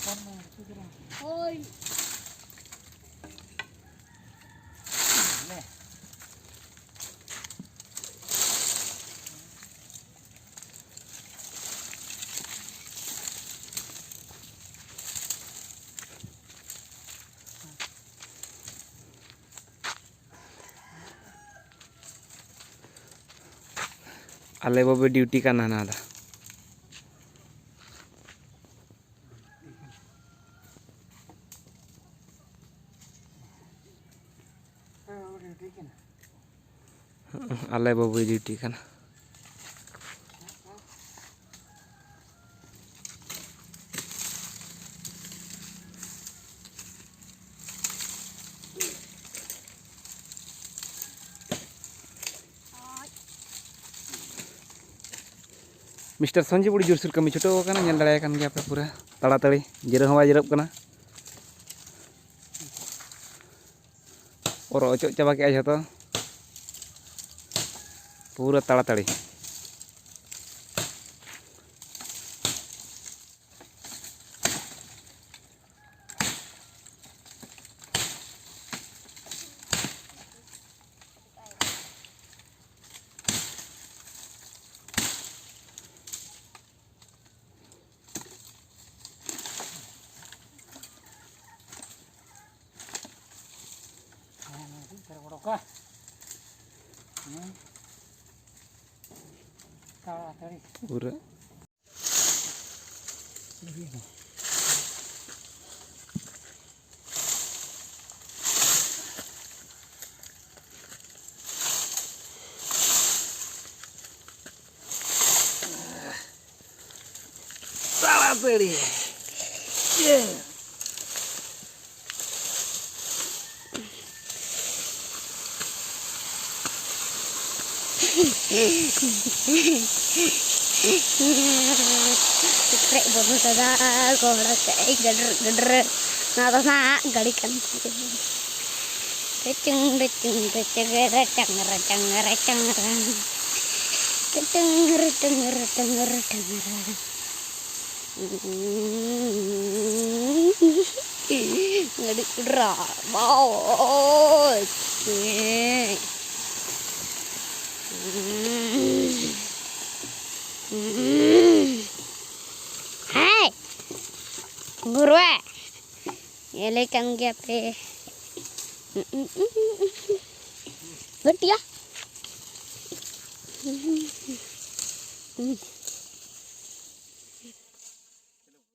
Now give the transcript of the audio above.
Oi. आले बाबे duty का नाना था आले बाबू ड्यूटी का ना मिस्टर संजीव बड़ी जोरसोर कमी छुटो करना नेल दाड़े कान गया पे पूरा ताड़ाताड़ी जिरह हवा जिरब कना और अचो चाबा के झतो पूरा ताड़ाताड़ी पूरा ताड़ाताड़ी Krek bodoh sada gola kayak geder nada na gali kan receng receng receng receng receng receng receng receng receng receng ngadi kudra mau hai guru ya lekan gya pe betul ya